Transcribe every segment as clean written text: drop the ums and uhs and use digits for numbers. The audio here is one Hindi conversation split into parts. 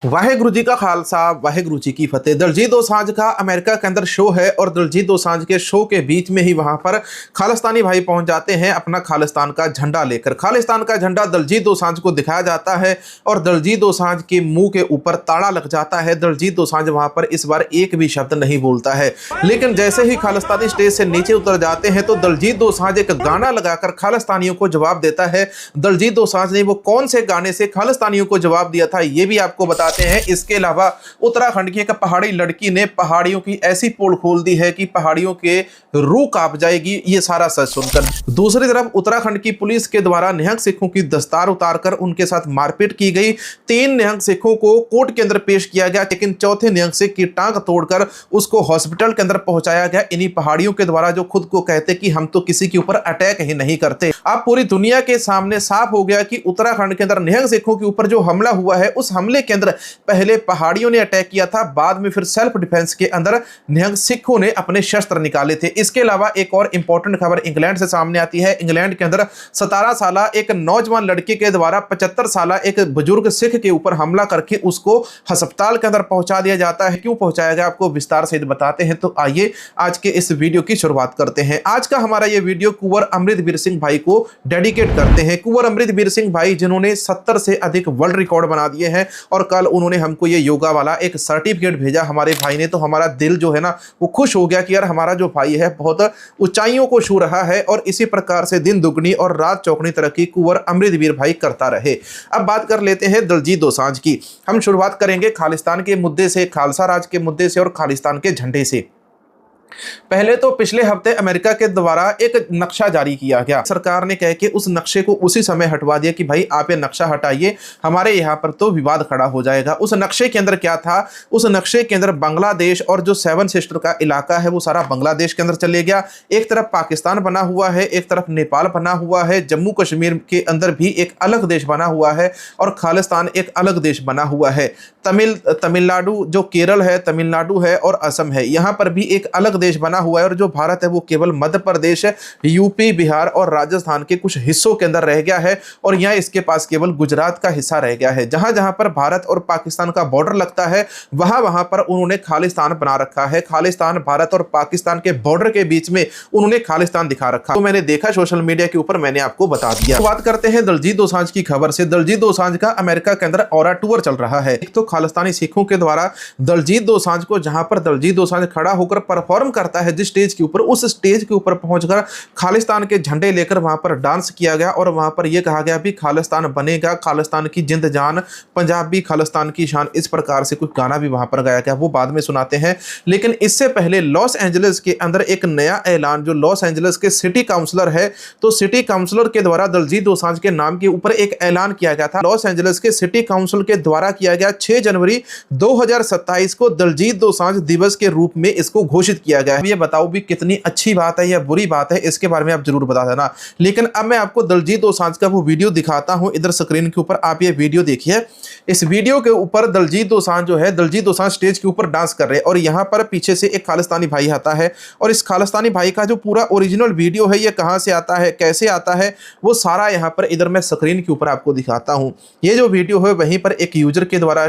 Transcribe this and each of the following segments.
वाहेगुरु जी का खालसा वाहेगुरु जी की फतेह। दलजीत दोसांझ का अमेरिका के अंदर शो है और दलजीत दोसांझ के शो के बीच में ही वहां पर खालिस्तानी भाई पहुंच जाते हैं अपना खालिस्तान का झंडा लेकर। खालिस्तान का झंडा दलजीत दोसांझ को दिखाया जाता है और दलजीत दोसांझ के मुंह के ऊपर ताला लग जाता है। दलजीत दोसांझ वहां पर इस बार एक भी शब्द नहीं बोलता है, लेकिन जैसे ही खालिस्तानी स्टेज से नीचे उतर जाते हैं तो दलजीत दोसांझ एक गाना लगाकर खालिस्तानियों को जवाब देता है। दलजीत दोसांझ ने वो कौन से गाने से खालिस्तानियों को जवाब दिया था ये भी आपको बता हैं। इसके अलावा उत्तराखंड की एक पहाड़ी लड़की ने पहाड़ियों की ऐसी पोल खोल दी है कि पहाड़ियों के रूह कांप जाएगी, ये सारा सच सुनकर। दूसरी तरफ उत्तराखंड की पुलिस के द्वारा निहंग सिखों की दस्तार उतारकर उनके साथ मारपीट की गई। 3 निहंग सिखों को कोर्ट के अंदर पेश किया गया, लेकिन चौथे निहंग सिख की टांग तोड़कर उसको हॉस्पिटल के अंदर पहुंचाया गया इन्हीं पहाड़ियों के द्वारा, जो खुद को कहते कि हम तो किसी के ऊपर अटैक ही नहीं करते। अब पूरी दुनिया के सामने साफ हो गया कि उत्तराखंड के अंदर निहंग सिखों के ऊपर जो हमला हुआ है, उस हमले के अंदर पहले पहाड़ियों ने अटैक किया था, बाद में फिर सेल्फ डिफेंस के अंदर निहंग सिखों ने अपने शस्त्र निकाले थे। इसके अलावा एक और इंपॉर्टेंट खबर इंग्लैंड से सामने आती है। इंग्लैंड के अंदर 17 साल एक नौजवान लड़के के द्वारा 75 साल एक बुजुर्ग सिख के ऊपर हमला करके उसको अस्पताल के अंदर पहुंचा दिया जाता है। क्यों पहुंचाया गया आपको विस्तार से बताते हैं, तो आइए आज के इस वीडियो की शुरुआत करते हैं। आज का हमारा ये वीडियो कुंवर अमृतवीर सिंह भाई को डेडिकेट करते हैं। कुंवर अमृतवीर सिंह भाई जिन्होंने 70 से अधिक वर्ल्ड रिकॉर्ड बना दिए हैं और कल उन्होंने हमको ये योगा वाला एक सर्टिफिकेट भेजा हमारे भाई ने, तो हमारा दिल जो है ना वो खुश हो गया कि यार हमारा जो भाई है बहुत ऊंचाइयों को छू रहा है और इसी प्रकार से दिन दुगनी और रात चौगनी तरक्की कुंवर अमृतवीर भाई करता रहे। अब बात कर लेते हैं दलजीत दोसांझ की। हम शुरुआत करेंगे खालिस्तान के मुद्दे से, खालसा राज के मुद्दे से और खालिस्तान के झंडे से। पहले तो पिछले हफ्ते अमेरिका के द्वारा एक नक्शा जारी किया गया। सरकार ने कह के उस नक्शे को उसी समय हटवा दिया कि भाई आप ये नक्शा हटाइए, हमारे यहाँ पर तो विवाद खड़ा हो जाएगा। उस नक्शे के अंदर क्या था? उस नक्शे के अंदर बांग्लादेश और जो 7 सिस्टर का इलाका है वो सारा बांग्लादेश के अंदर चले गया। एक तरफ पाकिस्तान बना हुआ है, एक तरफ नेपाल बना हुआ है, जम्मू कश्मीर के अंदर भी एक अलग देश बना हुआ है और खालिस्तान एक अलग देश बना हुआ है। तमिलनाडु जो केरल है, तमिलनाडु है और असम है, यहाँ पर भी एक अलग देश बना हुआ है और जो भारत है वो केवल मध्य प्रदेश, यूपी, बिहार और राजस्थान के कुछ हिस्सों के अंदर रह गया है और यहाँ इसके पास केवल गुजरात का हिस्सा रह गया है। जहां जहां पर भारत और पाकिस्तान का बॉर्डर लगता है वहां वहां पर उन्होंने खालिस्तान बना रखा है। खालिस्तान भारत और पाकिस्तान के बॉर्डर के बीच में उन्होंने खालिस्तान दिखा रखा, तो मैंने देखा सोशल मीडिया के ऊपर, मैंने आपको बता दिया। तो बात करते हैं दलजीत दोसांझ की खबर से। दलजीत दोसांझ का अमेरिका के अंदर ऑरा टूर चल रहा है। एक तो खालिस्तानी सिखों के द्वारा दलजीत दोसांझ को, जहां पर दलजीत दोसांझ खड़ा होकर परफॉर्म करता है जिस स्टेज के ऊपर, उस स्टेज के ऊपर पहुंचकर खालिस्तान के झंडे लेकर वहां पर डांस किया गया और वहां पर यह कहा गया भी खालिस्तान बनेगा, खालिस्तान की जिंद जान, पंजाबी खालिस्तान की शान, इस प्रकार से कुछ गाना भी वहां पर गाया गया, वो बाद में सुनाते हैं। लेकिन इससे पहले लॉस एंजलिस के अंदर एक नया ऐलान, जो लॉस एंजलिस के सिटी काउंसलर है, तो सिटी काउंसलर के द्वारा दलजीत दोसांझ के नाम के ऊपर एक ऐलान किया गया था। लॉस एंजलिस के सिटी काउंसिल के द्वारा किया गया 6 जनवरी 2027 को दलजीत दोसांझ दिवस के रूप में इसको घोषित किया गया है। ये बताओ भी कितनी अच्छी बात है या बुरी बात है, इसके बारे में आप जरूर बता देना। लेकिन अब मैं आपको दलजीत दोसांझ का वो वीडियो दिखाता हूं, इधर स्क्रीन के ऊपर आप ये वीडियो देखिए। इस वीडियो के ऊपर दलजीत दोसांझ जो है, दलजीत दोसांझ स्टेज के ऊपर डांस कर रहे हैं और यहां पर पीछे से एक खालिस्तानी भाई आता है और इस खालिस्तानी भाई का जो पूरा ओरिजिनल वीडियो है, ये कहां से आता है, कैसे आता है, वो सारा यहां पर इधर मैं स्क्रीन के ऊपर आपको दिखाता हूं। ये जो वीडियो है वहीं पर एक यूजर के द्वारा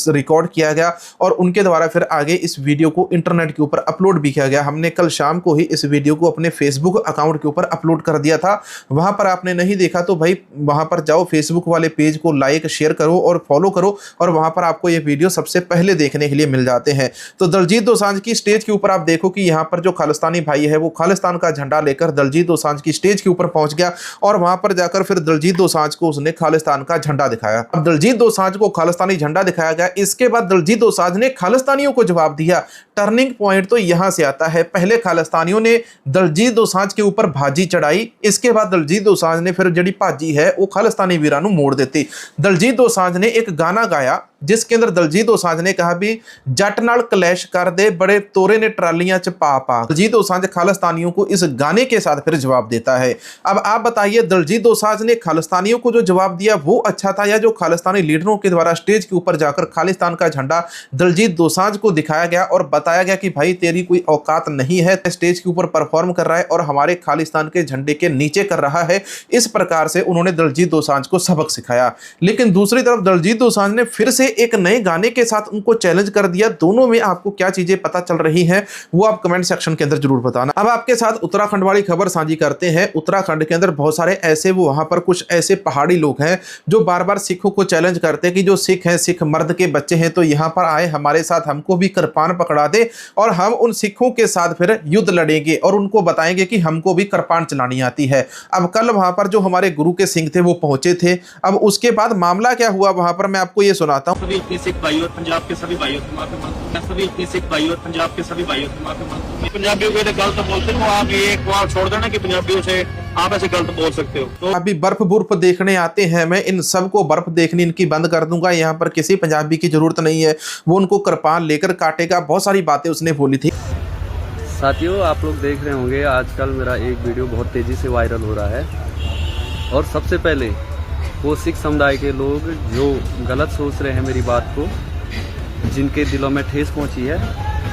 रिकॉर्ड किया गया और उनके द्वारा फिर आगे इस वीडियो को इंटरनेट के ऊपर अपलोड भी किया गया। हमने कल शाम को ही इस वीडियो को अपने फेसबुक अकाउंट के ऊपर अपलोड कर दिया था। वहां पर आपने नहीं देखा तो भाई वहां पर जाओ, फेसबुक वाले पेज को लाइक शेयर करो और फॉलो करो और वहां पर आपको ये वीडियो सबसे पहले देखने के लिए मिल जाते हैं। तो दलजीत दोसांझ की स्टेज के ऊपर आप देखो कि यहां पर जो खालिस्तानी भाई है वो खालिस्तान का झंडा लेकर दलजीत दोसांझ की स्टेज के ऊपर पहुंच गया और वहां पर जाकर फिर दलजीत दोसांझ को उसने खालिस्तान का झंडा दिखाया। अब दलजीत दोसांझ को खालिस्तानी झंडा दिखाया गया, इसके बाद दलजीत दोसांझ ने खालिस्तानियों को जवाब दिया। टर्निंग पॉइंट तो यहां से आता है। पहले खालिस्तानियों ने दलजीत दोसांझ के ऊपर भाजी चढ़ाई, इसके बाद दलजीत दोसांझ ने फिर जड़ी भाजी है वो खालिस्तानी वीरां नूं मोड़ देती। दलजीत दोसांझ ने एक गाना गाया जिसके अंदर दलजीत दोसांझ ने कहा भी जट नाल क्लैश कर दे, बड़े तोरे ने ट्रालियां च पा पा। दलजीत दोसांझ खालिस्तानियों को इस गाने के साथ फिर जवाब देता है। अब आप बताइए दलजीत दोसांझ ने खालिस्तानियों को जो जवाब दिया वो अच्छा था या जो खालिस्तानी लीडरों के द्वारा स्टेज के ऊपर जाकर खालिस्तान का झंडा दलजीत दोसांझ को दिखाया गया और बताया गया कि भाई तेरी कोई औकात नहीं है, स्टेज के ऊपर परफॉर्म कर रहा है और हमारे खालिस्तान के झंडे के नीचे कर रहा है। इस प्रकार से उन्होंने दलजीत दोसांझ को सबक सिखाया। लेकिन दूसरी तरफ दलजीत दोसांझ ने फिर से एक नए गाने के साथ उनको चैलेंज कर दिया। दोनों में आपको क्या चीजें पता चल रही हैं वो आप कमेंट सेक्शन के अंदर जरूर बताना। अब आपके साथ उत्तराखंड वाली खबर साझी करते हैं। उत्तराखंड के अंदर बहुत सारे ऐसे वो वहां पर कुछ ऐसे पहाड़ी लोग हैं जो बार बार सिखों को चैलेंज करते हैं कि जो सिख हैं, सिख मर्द के बच्चे हैं, तो यहाँ पर आए हमारे साथ, हमको भी कृपान पकड़ा दे और हम उन सिखों के साथ फिर युद्ध लड़ेंगे और उनको बताएंगे कि हमको भी कृपान चलानी आती है। अब कल वहां पर जो हमारे गुरु के सिंह थे वो पहुंचे थे। अब उसके बाद मामला क्या हुआ वहां पर मैं आपको ये सुनाता हूँ। सभी अपने सिख भाई और पंजाब के सभी भाइयों की माफी मांगता हूं। सभी अपने सिख भाई और पंजाब के सभी भाइयों की माफी मांगता हूं। पंजाबियों को गलत बोलते हो आप, ये एक बार छोड़ देना कि पंजाबियों से आप ऐसे गलत बोल सकते हो। तो अभी बर्फ बुर्फ देखने आते हैं, मैं इन सबको बर्फ देखनी इनकी बंद कर दूंगा। यहाँ पर किसी पंजाबी की जरूरत नहीं है, वो उनको कृपान लेकर काटेगा। बहुत सारी बातें उसने बोली थी। साथियों, आप लोग देख रहे होंगे आजकल मेरा एक वीडियो बहुत तेज़ी से वायरल हो रहा है और सबसे पहले वो सिख समुदाय के लोग जो गलत सोच रहे हैं मेरी बात को, जिनके दिलों में ठेस पहुंची है,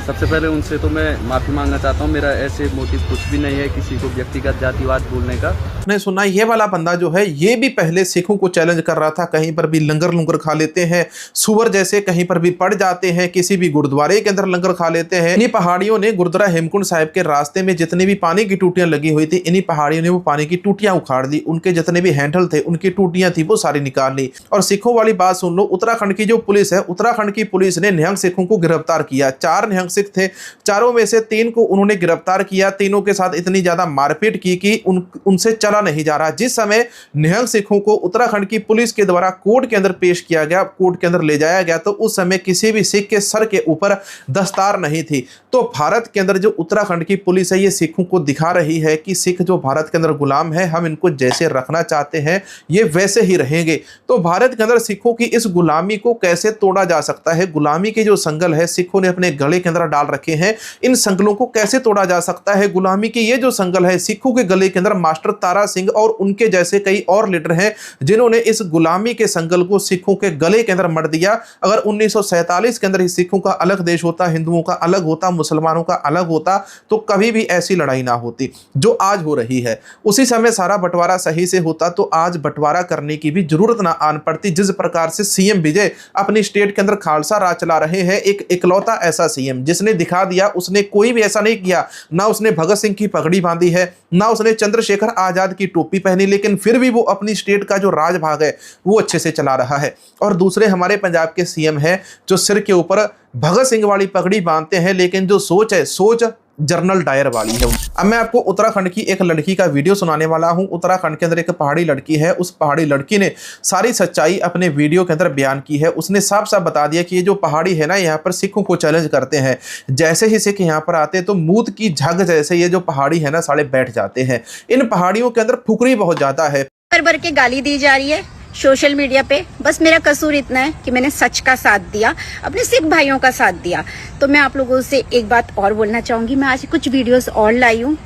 सबसे पहले उनसे तो मैं माफ़ी मांगना चाहता हूं। मेरा ऐसे मोटिव कुछ भी नहीं है किसी को व्यक्तिगत जातिवाद बोलने का। आपने सुना ये वाला बंदा जो है ये भी पहले सिखों को चैलेंज कर रहा था। कहीं पर भी लंगर लुंगर खा लेते हैं, सुअर जैसे कहीं पर भी पड़ जाते हैं, किसी भी गुरुद्वारे के अंदर लंगर खा लेते हैं। इन्हीं पहाड़ियों ने गुरुद्वारा हेमकुंड साहिब के रास्ते में जितनी भी पानी की टूटियां लगी हुई थी, इन्हीं पहाड़ियों ने वो पानी की टूटियां उखाड़ दी। उनके जितने भी हैंडल थे, उनकी टूटियां थी, वो सारी निकाल ली। और सिखों वाली बात सुन लो, उत्तराखंड की जो पुलिस है, उत्तराखंड की पुलिस ने निहंग सिखों को गिरफ्तार किया। 4 निहंग सिख थे, चारों में से 3 को उन्होंने गिरफ्तार किया। तीनों के साथ इतनी ज्यादा मारपीट की कि उनसे चला नहीं जा रहा। जिस समय निहंग सिखों को उत्तराखंड की पुलिस के द्वारा कोर्ट के अंदर पेश किया गया, कोर्ट के अंदर ले जाया गया, तो उस समय किसी भी सिख के सर के ऊपर दस्तार नहीं थी। तो भारत के अंदर जो उत्तराखंड की पुलिस है, ये सिखों को दिखा रही है कि सिख जो भारत के अंदर गुलाम है, हम इनको जैसे रखना चाहते हैं ये वैसे ही रहेंगे। तो भारत के अंदर सिखों की इस गुलामी को कैसे तोड़ा जा सकता है? गुलामी के जो संगल है सिखों ने अपने गले के अंदर डाल रखे हैं, इन संगलों को कैसे तोड़ा जा सकता है? गुलामी के ये जो संगल है सिखों के गले के अंदर मास्टर तारा सिंह और उनके जैसे कई और लीडर हैं जिन्होंने इस गुलामी के संगल को सिखों के गले के अंदर मर दिया। अगर 1947 के अंदर ही सिखों का अलग देश होता, हिंदुओं का अलग होता, मुसलमानों का अलग होता, तो कभी भी ऐसी लड़ाई ना होती जो आज हो रही है। उसी समय सारा बंटवारा सही से होता तो आज बंटवारा करने की भी जरूरत ना आन पड़ती। जिस प्रकार से सीएम विजय अपनी स्टेट के अंदर खालसा राज चला रहे हैं, एक इकलौता ऐसा सीएम जिसने दिखा दिया, उसने कोई भी ऐसा नहीं किया, ना उसने भगत सिंह की पगड़ी बांधी है, ना उसने चंद्रशेखर आजाद की टोपी पहनी, लेकिन फिर भी वो अपनी स्टेट का जो राज भाग है वो अच्छे से चला रहा है। और दूसरे हमारे पंजाब के सीएम है जो सिर के ऊपर भगत सिंह वाली पगड़ी बांधते हैं, लेकिन जो सोच है, सोच जनरल डायर वाली है। अब मैं आपको उत्तराखंड की एक लड़की का वीडियो सुनाने वाला हूं। उत्तराखंड के अंदर एक पहाड़ी लड़की है, उस पहाड़ी लड़की ने सारी सच्चाई अपने वीडियो के अंदर बयान की है। उसने साफ साफ बता दिया कि ये जो पहाड़ी है ना, यहाँ पर सिखों को चैलेंज करते हैं। जैसे ही सिख यहाँ पर आते तो मूत की झग जैसे ये जो पहाड़ी है ना, साले बैठ जाते हैं। इन पहाड़ियों के अंदर फुकरी बहुत ज्यादा है। भर भर के गाली दी जा रही है सोशल मीडिया पे। बस मेरा कसूर इतना है कि मैंने सच का साथ दिया, अपने सिख भाइयों का साथ दिया। तो मैं आप लोगों से एक बात और बोलना चाहूंगी। मैं आज कुछ वीडियोस और लाई हूँ,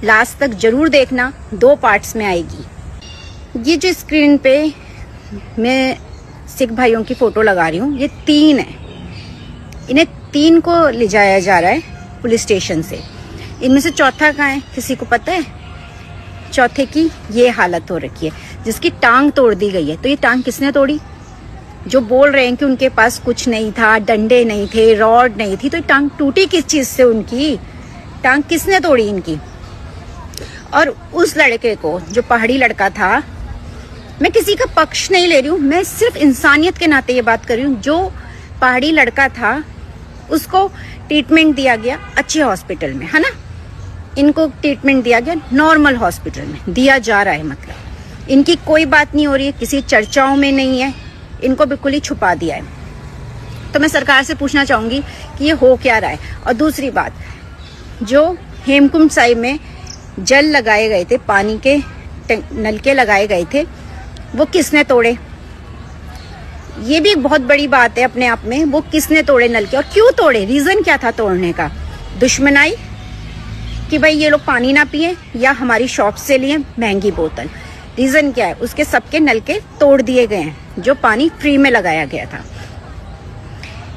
लास्ट तक जरूर देखना, 2 पार्ट्स में आएगी। ये जो स्क्रीन पे मैं सिख भाइयों की फोटो लगा रही हूँ, ये 3 है। इन्हें 3 को ले जाया जा रहा है पुलिस स्टेशन से। इनमें से चौथा कहाँ है, किसी को पता है? चौथे की ये हालत हो रखी है, जिसकी टांग तोड़ दी गई है। तो ये टांग किसने तोड़ी? जो बोल रहे हैं कि उनके पास कुछ नहीं था, डंडे नहीं थे, रॉड नहीं थी, तो ये टांग टूटी किस चीज से? उनकी टांग किसने तोड़ी इनकी? और उस लड़के को, जो पहाड़ी लड़का था, मैं किसी का पक्ष नहीं ले रही हूँ, मैं सिर्फ इंसानियत के नाते ये बात कर रही हूँ। जो पहाड़ी लड़का था उसको ट्रीटमेंट दिया गया अच्छे हॉस्पिटल में, है ना? इनको ट्रीटमेंट दिया गया नॉर्मल हॉस्पिटल में, दिया जा रहा है। मतलब इनकी कोई बात नहीं हो रही है, किसी चर्चाओं में नहीं है, इनको बिल्कुल ही छुपा दिया है। तो मैं सरकार से पूछना चाहूंगी कि ये हो क्या रहा है। और दूसरी बात, जो हेमकुंड साहिब में जल लगाए गए थे, पानी के नलके लगाए गए थे, वो किसने तोड़े? ये भी एक बहुत बड़ी बात है अपने आप में। वो किसने तोड़े नलके और क्यों तोड़े? रीजन क्या था तोड़ने का? दुश्मनाई कि भाई ये लोग पानी ना पिए, या हमारी शॉप से लिए महंगी बोतल? रीजन क्या है? उसके सबके नलके तोड़ दिए गए हैं, जो पानी फ्री में लगाया गया था।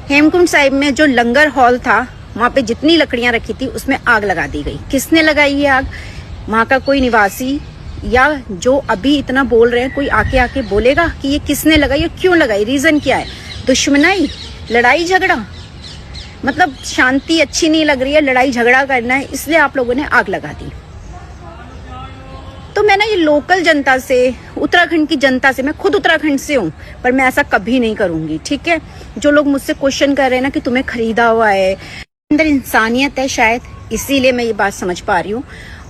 हेमकुंड साहिब में जो लंगर हॉल था, वहां पे जितनी लकड़ियां रखी थी उसमें आग लगा दी गई। किसने लगाई ये आग? वहां का कोई निवासी, या जो अभी इतना बोल रहे हैं, कोई आके बोलेगा कि ये किसने लगाई और क्यों लगाई? रीजन क्या है? दुश्मनाई, लड़ाई झगड़ा, मतलब शांति अच्छी नहीं लग रही है, लड़ाई झगड़ा करना है, इसलिए आप लोगों ने आग लगा दी। तो मैं ना ये लोकल जनता से, उत्तराखंड की जनता से, मैं खुद उत्तराखंड से हूँ, पर मैं ऐसा कभी नहीं करूंगी, ठीक है। जो लोग मुझसे क्वेश्चन कर रहे हैं ना कि तुम्हें खरीदा हुआ है, अंदर इंसानियत है शायद, इसीलिए मैं ये बात समझ पा रही हूँ।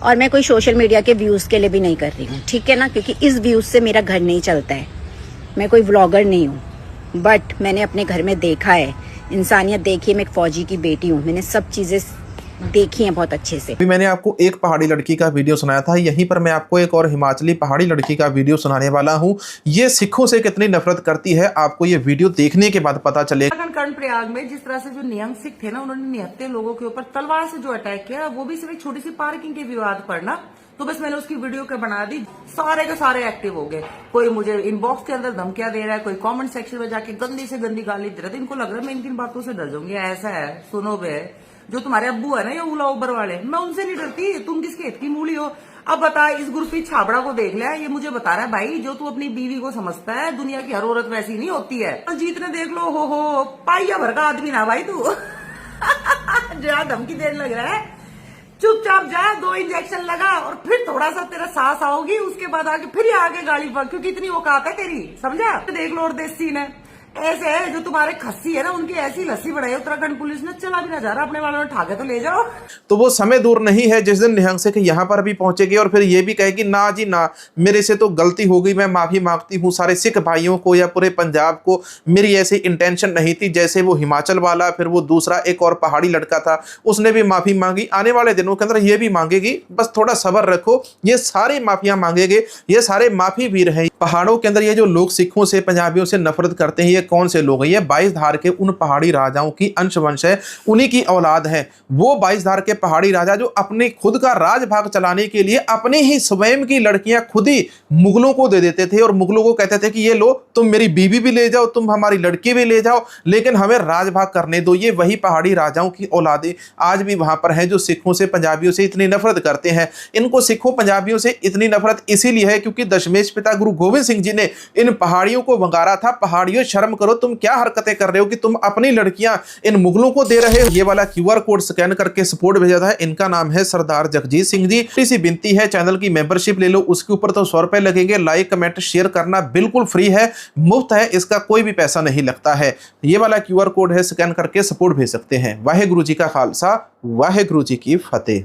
और मैं कोई सोशल मीडिया के व्यूज के लिए भी नहीं कर रही हूँ, ठीक है ना, क्योंकि इस व्यूज से मेरा घर नहीं चलता है। मैं कोई व्लॉगर नहीं हूँ, बट मैंने अपने घर में देखा है, इंसानियत देखी है। मैं एक फौजी की बेटी हूँ, मैंने सब चीजें देखी हैं बहुत अच्छे से। अभी मैंने आपको एक पहाड़ी लड़की का वीडियो सुनाया था, यहीं पर मैं आपको एक और हिमाचली पहाड़ी लड़की का वीडियो सुनाने वाला हूँ। ये सिखों से कितनी नफरत करती है, आपको ये वीडियो देखने के बाद पता चलेगा। कर्णप्रयाग में जिस तरह से जो निहंग सिख थे ना, उन्होंने निहत्थे लोगों के ऊपर तलवार से जो अटैक किया, वो भी सिर्फ एक छोटी सी पार्किंग के विवाद पर ना, तो बस मैंने उसकी वीडियो के बना दी, सारे के सारे एक्टिव हो गए। कोई मुझे इनबॉक्स के अंदर धमकियां दे रहा है, कोई कमेंट सेक्शन में जाके गंदी से गंदी गाली दे रहा है। तो इनको लग रहा है मैं इनकी बातों से डर जाऊंगी। ऐसा है, सुनो बे, जो तुम्हारे अब्बू है ना, ये ओला उबर वाले, मैं उनसे नहीं डरती। तुम किस खेत की मूली हो? अब बता, इस गुरप्रीत छाबड़ा को देख लिया, ये मुझे बता रहा है भाई, जो तू अपनी बीवी को समझता है, दुनिया की हर औरत वैसी नहीं होती है। जीत ने देख लो, हो पाइया भर का आदमी ना भाई तू। जो धमकी देने लग रहा है, चुपचाप जा, 2 इंजेक्शन लगा और फिर थोड़ा सा तेरा सांस आओगी, उसके बाद आगे फिर आगे गाड़ी पर, क्योंकि इतनी औकात है तेरी, समझा? देख लो और देसी ने ऐसे है, जो तुम्हारे खस्सी है ना, उनकी ऐसी लस्सी बढ़ाई उत्तराखंड पुलिस ने, चला भी ना जा रहा, अपने वालों ने ठाके तो ले जाओ। तो वो समय दूर नहीं है जिस दिन निहंग सिख यहाँ पर भी पहुंचेगी और फिर ये भी कहेगी ना जी ना, मेरे से तो गलती हो गई, मैं माफी मांगती हूँ सारे सिख भाइयों को या पूरे पंजाब को, मेरी ऐसी इंटेंशन नहीं थी। जैसे वो हिमाचल वाला, फिर वो दूसरा एक और पहाड़ी लड़का था, उसने भी माफी मांगी। आने वाले दिनों के अंदर ये भी मांगेगी, बस थोड़ा सब्र रखो। ये सारे माफिया मांगेंगे, ये सारे माफी वीर हैं। पहाड़ों के अंदर ये जो लोग सिखों से, पंजाबियों से नफरत करते हैं, ये कौन से लोग हैं? ये 22 धार के उन पहाड़ी राजाओं की अंश वंश है, उन्हीं की औलाद है। वो 22 धार के पहाड़ी राजा जो अपने खुद का राजभाग चलाने के लिए अपने ही स्वयं की लड़कियां खुद ही मुगलों को दे देते थे और मुगलों को कहते थे कि ये लो, तुम मेरी बीवी भी ले जाओ, तुम हमारी लड़की भी ले जाओ, लेकिन हमें राजभाग करने दो। ये वही पहाड़ी राजाओं की औलादें आज भी वहां पर हैं, जो सिखों से, पंजाबियों से इतनी नफरत करते हैं। इनको सिखों, पंजाबियों से इतनी नफरत इसीलिए है क्योंकि दशमेश पिता गुरु गोविंद सिंह जी ने इन पहाड़ियों को वंगारा था, पहाड़ियों शर्म करो, तुम क्या हरकतें कर रहे हो कि तुम अपनी लड़कियां इन मुगलों को दे रहे हो। ये वाला QR कोड स्कैन करके सपोर्ट भेजा था, इनका नाम है सरदार जगजीत सिंह जी। इसी विनती है, चैनल की मेंबरशिप ले लो, उसके ऊपर तो 100 रुपए लगेंगे। लाइक कमेंट शेयर करना बिल्कुल फ्री है, मुफ्त है, इसका कोई भी पैसा नहीं लगता है। ये वाला QR कोड है, स्कैन करके सपोर्ट भेज सकते हैं। वाहेगुरु जी का खालसा, वाहेगुरु जी की फतेह।